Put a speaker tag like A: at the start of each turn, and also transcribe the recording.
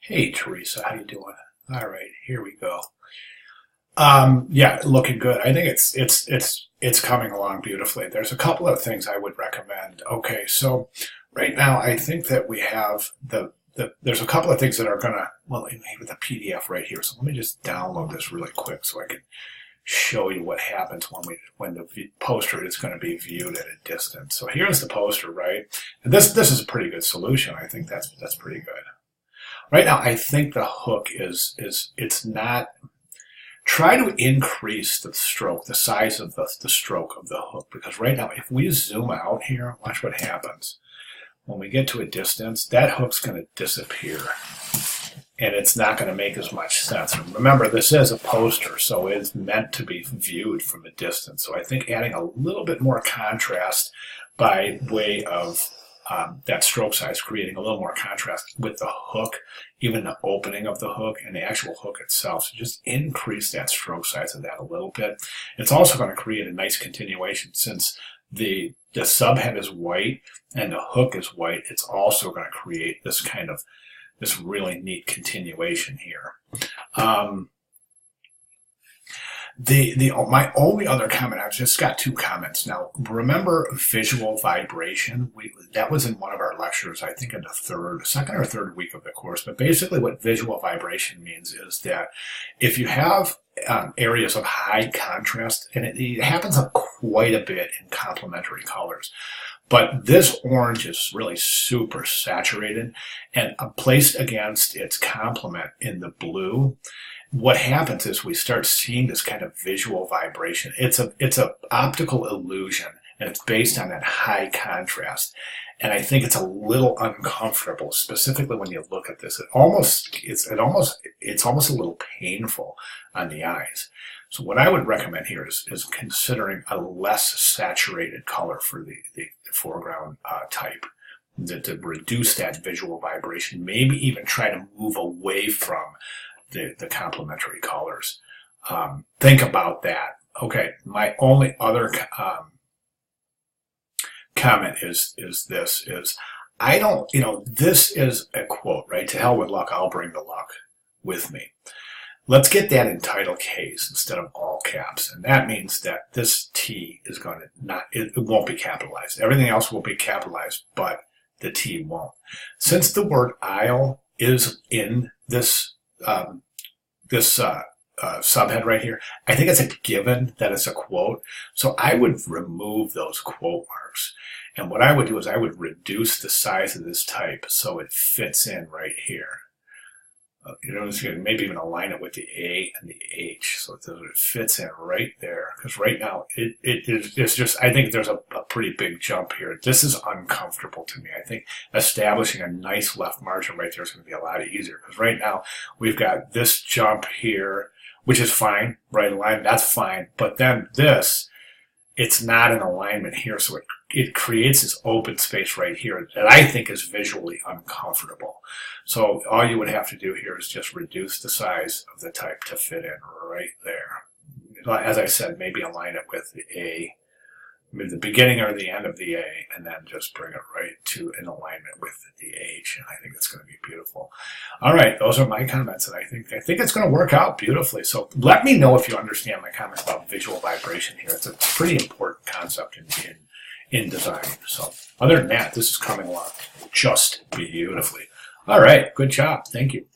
A: Hey Teresa, how you doing? All right, here we go. Yeah, looking good. I think it's coming along beautifully. There's a couple of things I would recommend. Okay, so right now I think that we have there's a couple of things that are gonna with the PDF right here. So let me just download this really quick so I can show you what happens when the poster is going to be viewed at a distance. So here's the poster, right? And this is a pretty good solution. I think that's pretty good. Right now, I think the hook it's not. Try to increase the stroke, the size of the stroke of the hook, because right now, if we zoom out here, watch what happens. When we get to a distance, that hook's going to disappear, and it's not going to make as much sense. Remember, this is a poster, so it's meant to be viewed from a distance. So I think adding a little bit more contrast by way of that stroke size, creating a little more contrast with the hook, even the opening of the hook and the actual hook itself. So just increase that stroke size of that a little bit. It's also going to create a nice continuation since the subhead is white and the hook is white. It's also going to create this really neat continuation here. My only other comment, I've just got two comments now. Remember visual vibration? That was in one of our lectures, I think in the second or third week of the course. But basically what visual vibration means is that if you have areas of high contrast, and it happens quite a bit in complementary colors, but this orange is really super saturated, and placed against its complement in the blue, what happens is we start seeing this kind of visual vibration. It's a optical illusion, and it's based on that high contrast. And I think it's a little uncomfortable, specifically when you look at this. It's almost a little painful on the eyes. So what I would recommend here is considering a less saturated color for the foreground type to reduce that visual vibration. Maybe even try to move away from the complementary colors. Think about that. Okay, my only other comment is I don't, this is a quote, right? To hell with luck, I'll bring the luck with me. Let's get that in title case instead of all caps. And that means that this T is going to it won't be capitalized. Everything else will be capitalized, but the T won't. Since the word aisle is in this subhead right here, I think it's a given that it's a quote. So I would remove those quote marks. And what I would do is I would reduce the size of this type so it fits in right here. Maybe even align it with the A and the H so that it fits in right there. Because right now, it's just, I think there's a pretty big jump here. This is uncomfortable to me. I think establishing a nice left margin right there is going to be a lot easier. Because right now, we've got this jump here, which is fine, right alignment, that's fine. But then this, it's not in alignment here, so it creates this open space right here that I think is visually uncomfortable. So all you would have to do here is just reduce the size of the type to fit in right there. As I said, maybe align it with the A, maybe the beginning or the end of the A, and then just bring it right to an alignment with the H, and I think it's going to be beautiful. All right, those are my comments, and I think it's going to work out beautifully. So let me know if you understand my comments about visual vibration here. It's a pretty important concept in design. So other than that, this is coming along just beautifully. All right, good job. Thank you.